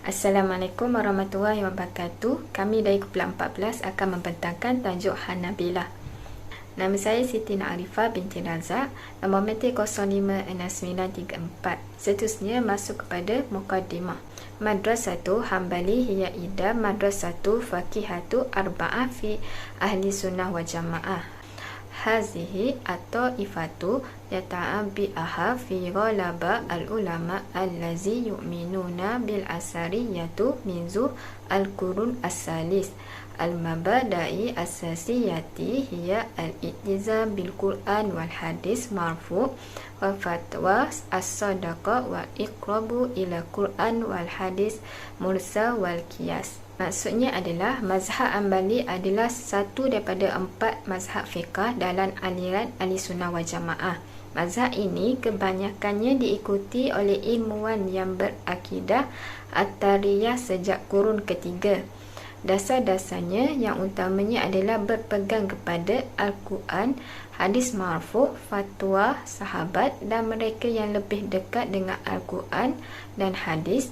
Assalamualaikum warahmatullahi wabarakatuh. Kami dari Kumpulan 14 akan membentangkan tajuk Hanabilah. Nama saya Siti Na'arifah binti Razak. Nombor metik 056934. Seterusnya masuk kepada Muqaddimah. Madrasatu Hanbali hiya ida madrasatu faqihatu arba'ah fi ahli sunnah wa jamaah. Hazihi atau ifatu yata'abi'aha fi ghalaba al-ulama allazi yu'minuna bil asariyatu minzu al-qurun as-salis. Al-mabada'i asasiyati hiya al-ittizam bil Qur'an wal hadis marfu wa fatwa as-sadaqa wa iqrabu ila Qur'an wal hadis mursal wal qiyas. Maksudnya adalah mazhab Hanbali adalah satu daripada 4 mazhab fiqah dalam aliran Ahli Sunnah wal Jamaah. Mazhab ini kebanyakannya diikuti oleh ilmuwan yang berakidah Athariyah sejak kurun ketiga. Dasar-dasarnya yang utamanya adalah berpegang kepada Al-Quran, hadis marfu', fatwa sahabat dan mereka yang lebih dekat dengan Al-Quran dan hadis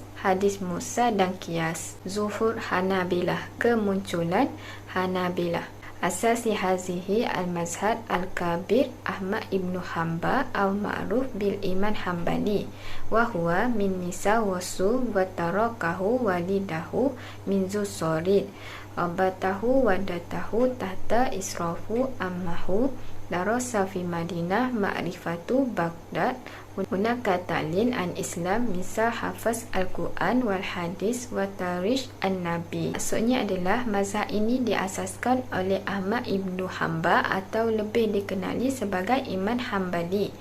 mursal dan qiyas. Zuhur Hanabilah, kemunculan Hanabilah. Asasi hazihi al-mazhab al-kabir Ahmad ibn Hanbal al-ma'ruf bil iman Hanbali wa huwa min nisa wasu wa tarakahu walidahu min zusorid wabatahu wadatahu tahta israfu ammahu darasa fi Madinah ma'rifatu Baghdad hunaka ta'lin an Islam misal hafaz Al-Quran wal hadis wa tarikh an-nabi. Maksudnya adalah mazhab ini diasaskan oleh Ahmad ibn Hanbal atau lebih dikenali sebagai Imam Hanbali.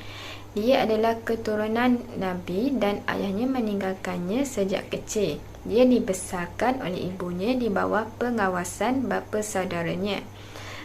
Dia adalah keturunan Nabi dan ayahnya meninggalkannya sejak kecil. Dia dibesarkan oleh ibunya di bawah pengawasan bapa saudaranya.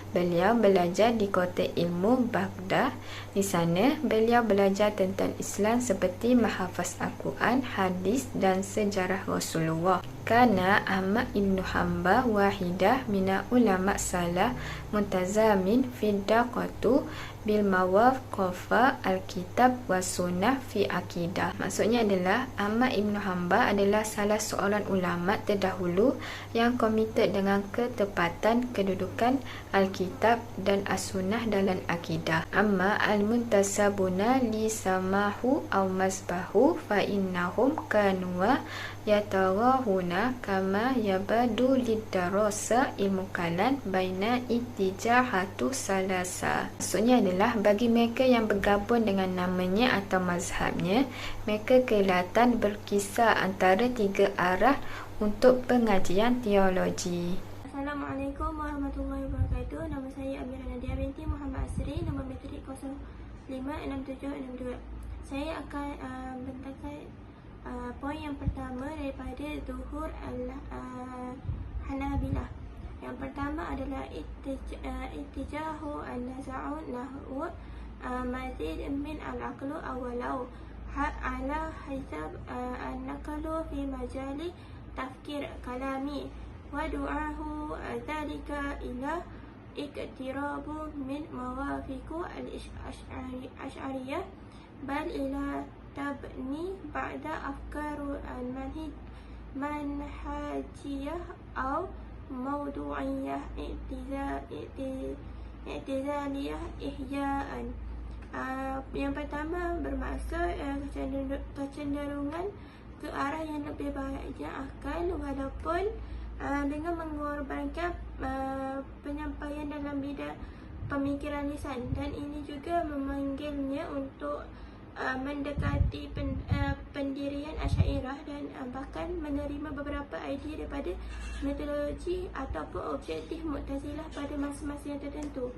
Beliau belajar di kota ilmu Baghdad. Di sana, beliau belajar tentang Islam seperti menghafaz Al-Quran, hadis dan sejarah Rasulullah. Karena Ahmad ibn Hanbal wahidah mina ulama salah muntazamin fiddaqatu bil mawaqafa al-kitab wa sunnah fi akidah. Maksudnya adalah Ahmad ibn Hanbal adalah salah seorang ulama terdahulu yang komited dengan ketepatan kedudukan Alkitab dan As-Sunnah dalam akidah. Amma al-muntasabuna li samahu aw masbahu fa innahum kanwa yatarahuna kama yabadu lidarasa ilmu kalam baina ittijahatu salasa. Maksudnya adalah bagi mereka yang bergabung dengan namanya atau mazhabnya, mereka kelihatan berkisar antara 3 arah untuk pengajian teologi. Assalamualaikum warahmatullahi wabarakatuh. Nama saya Amira Nadia binti Muhammad Asri, nombor metrik 056762. Saya akan bentangkan poin yang pertama daripada Zuhur Hanabilah. Yang pertama adalah ittijahu an-naza'un nahwu mazid min al-aqlu awalau ala hisab an-naqlu fi majali tafkir kalami wa du'ahu dhalika ila iktirabu min mawafiqu al-ash'ariyah bal ila tabni ba'da afkaru al-manhajiyah au mawdu'iyah i'tizaliyah ihya'an. Yang pertama bermaksud kecenderungan ke arah yang lebih baiknya akal walaupun dengan mengorbankan penyampaian dalam bidang pemikiran lisan, dan ini juga memanggilnya untuk mendekati pendirian Asy'ariyah dan bahkan menerima beberapa idea daripada metodologi ataupun objektif Mu'tazilah pada masa-masa yang tertentu.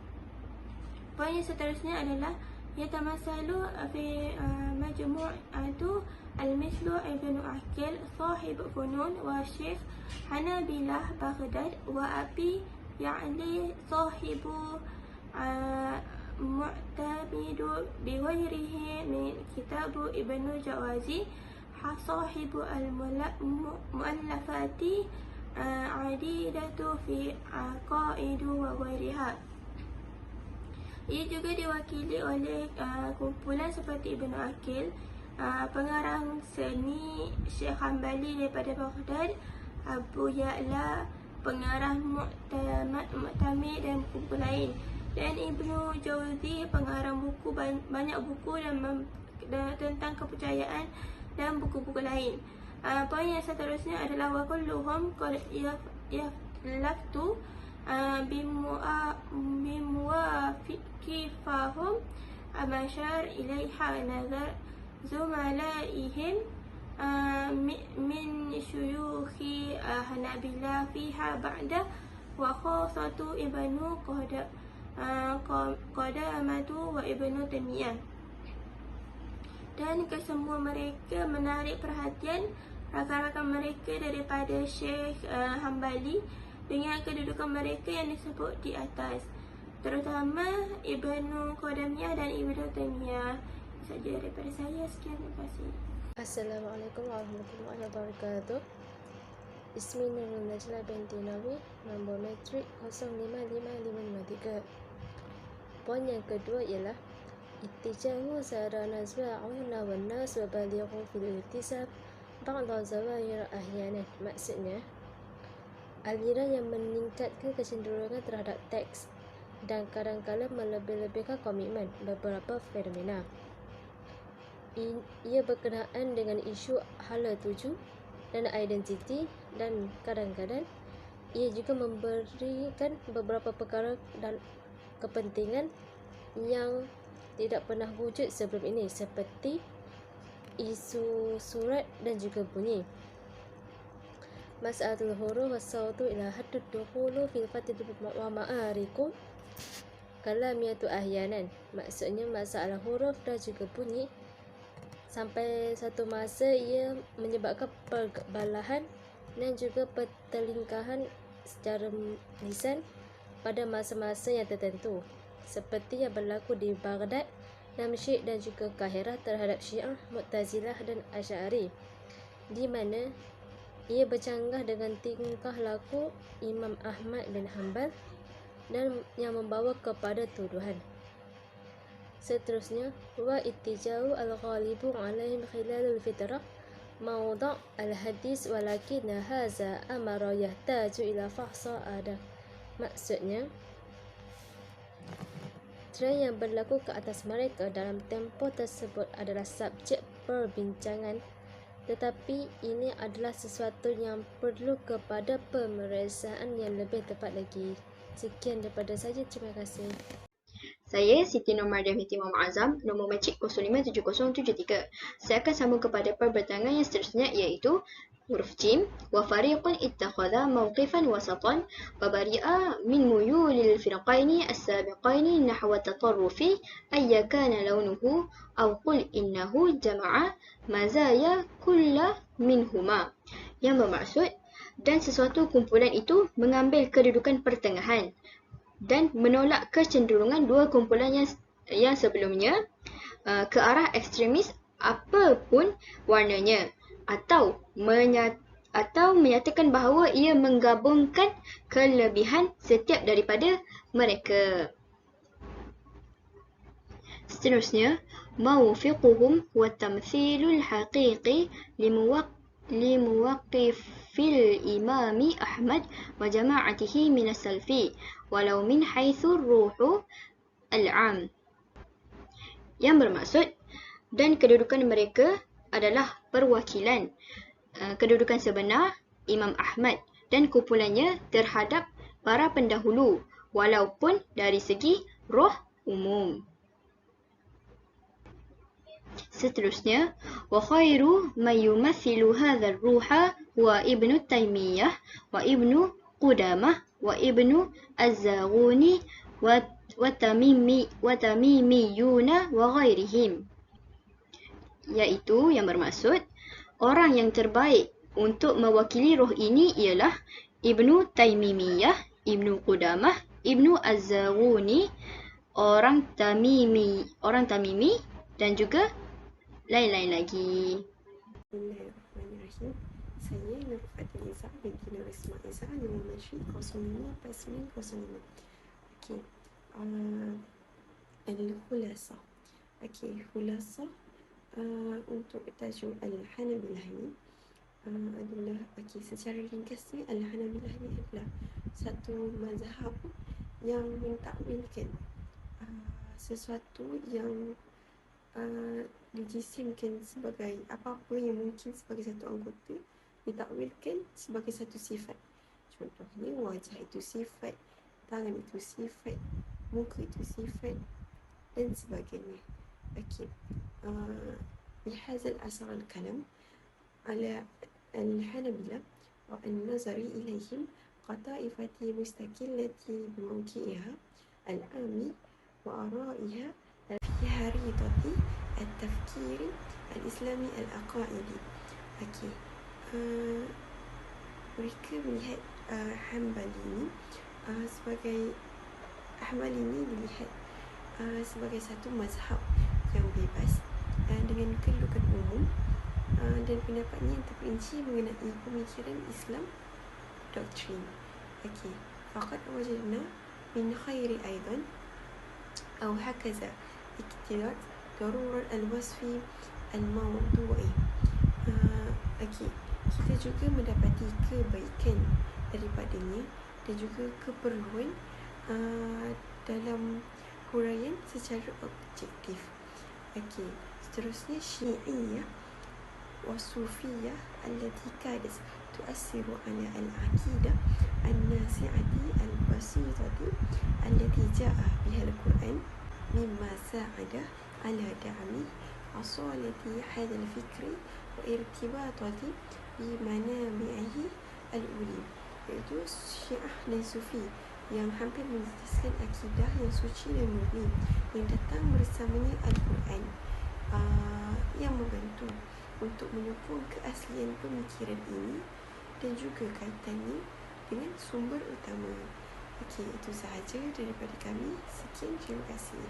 Poin yang seterusnya adalah yatamasalu fi majmu'atu al-mislu Ibn Aqil sahib funun wa Syekh Hanabilah Baghdad wa Abi Ya'li sahibu mu'tamidu biwairihi min kitabu Ibnu Jawazi sahibu al-mu'allafati adidatu fi aqaidu wa wairiha. Ia juga diwakili oleh kumpulan seperti Ibn Aqil, pengarang seni Syekh Hanbali daripada Baghdad, Abu Ya'la pengarang Mu'tamid dan buku lain, dan Ibnu Jauzi pengarang buku banyak buku dan tentang kepercayaan dan buku-buku lain. Poin yang seterusnya adalah wa kulluhum yaflaftu bimuwafiqifahum amashar ilaiha nazar zumalaihim min syuyukhi Hanabila fiha ba'da wa khosatu Ibnu Qudamatu wa Ibnu Taimiyah. Dan kesemua mereka menarik perhatian rakan-rakan mereka daripada Syekh Hanbali dengan kedudukan mereka yang disebut di atas, terutama Ibnu Qudamiyah dan Ibnu Taimiyah. Saja daripada saya, sekian, terima kasih. Assalamualaikum warahmatullahi wabarakatuh. Ismi Nurul Najla binti Nawi, nombor metrik 055553. Poin yang kedua ialah ittijahu sara nazwa'una wan nas wa balighu fil iltisab ba'da zawahir ahyanan. Maksudnya, aliran yang meningkatkan kecenderungan terhadap teks dan kadang-kadang melebih-lebihkan komitmen beberapa fenomena. Ia berkenaan dengan isu hala tuju dan identiti, dan kadang-kadang ia juga memberikan beberapa perkara dan kepentingan yang tidak pernah wujud sebelum ini, seperti isu surat dan juga bunyi. Mas'alatul huruf was-sautu ila haddud dukhulu fil fatid wa ma'arikum kalamiyatu ahyanan. Maksudnya masalah huruf dan juga bunyi sampai satu masa ia menyebabkan perbalahan dan juga pertelingkahan secara lisan pada masa-masa yang tertentu, seperti yang berlaku di Baghdad, Damsyik dan juga Kahirah terhadap Syiah, Mu'tazilah dan Asy'ari, di mana ia bercanggah dengan tingkah laku Imam Ahmad bin Hanbal dan yang membawa kepada tuduhan. Seterusnya, wa ittijau al-ghalibu alaihim khilalul fitrah mawda' al-hadis walakin haza amara yahtaju ila fahsa ada. Maksudnya, tren yang berlaku ke atas mereka dalam tempoh tersebut adalah subjek perbincangan, tetapi ini adalah sesuatu yang perlu kepada pemeriksaan yang lebih tepat lagi. Sekian daripada saya, terima kasih. Saya Siti Nur Mariam binti Muhammad Azam, nombor matrik 057073. Saya akan sambung kepada perbincangan yang seterusnya, iaitu huruf jim. Wa fariqun ittakhadha mawqifan wasatan wa bari'a min muyulil firqaini as-sabiqaini nahwa tatarrufi ayya kana launuhu aw qul innahu jama'a mazaya kulla minhuma. Yang bermaksud, dan sesuatu kumpulan itu mengambil kedudukan pertengahan dan menolak kecenderungan dua kumpulan yang sebelumnya ke arah ekstremis apapun warnanya, atau menyatakan bahawa ia menggabungkan kelebihan setiap daripada mereka. Seterusnya, mawfiquhum wa tamthilul haqiqi limuwaqifil imami Ahmad wa jama'atihi minas salfi walau min haitsu ruhu al-'am. Yang bermaksud, dan kedudukan mereka adalah perwakilan kedudukan sebenar Imam Ahmad dan kumpulannya terhadap para pendahulu, walaupun dari segi roh umum. Seterusnya, wa khairu man yumathilu hadzal ruha wa Ibnu Taimiyah wa Ibnu Qudamah wa Ibnu Az-Zaghuni wa Tamimiyuna wa ghairihim. Iaitu yang bermaksud, orang yang terbaik untuk mewakili roh ini ialah Ibnu Taimiyah, Ibnu Qudamah, Ibnu Az-Zaghuni, orang Tamimi dan juga lain-lain lagi. Bismillahirrahmanirrahim. Saya Nur Fadliza binti Nur Ismail, nombor matrik 054905. Okey. Al-Khulasa. Okey, khulasa Untuk tajuk Al-Hanabilah ini adalah secara ringkasnya Al-Hanabilah ini adalah satu mazhab yang mentakwilkan sesuatu yang dijisimkan sebagai apa-apa yang mungkin sebagai satu anggota ditakwilkan sebagai satu sifat. Contohnya wajah itu sifat, tangan itu sifat, muka itu sifat dan sebagainya. بهذا الأثر الكلام على الحنبلة والنظر إليهم كطائفة مستقلة بموقعها العام وآرائها في خريطة التفكير الإسلامي العقائدي. Mereka melihat Hanbali ini sebagai Hanbali ini dilihat sebagai satu mazhab yang bebas dengan kedudukan umum dan pendapatnya yang terperinci mengenai pemikiran Islam doktrin. Faqad wajadna min khairi aidan أو هكذا اقتضاء ضرورة الوصف الموضوعي. Kita juga mendapati kebaikan daripadanya dan juga keperluan dalam huraian secara objektif. Seterusnya Syi'iyah والصوفية التي كادت تؤثر على العقيدة الناسعة البسيطة التي جاء بها القرآن مما ساعد على دعم أصالة هذا الفكر وارتباطه بمنابعه الأولى. Iaitu Syiah dan Sufi yang hampir menjelaskan akidah yang suci dan murni yang datang bersamanya Al-Quran yang membantu untuk menyokong keaslian pemikiran ini dan juga kaitannya dengan sumber utama. Itu sahaja daripada kami. Sekian, terima kasih.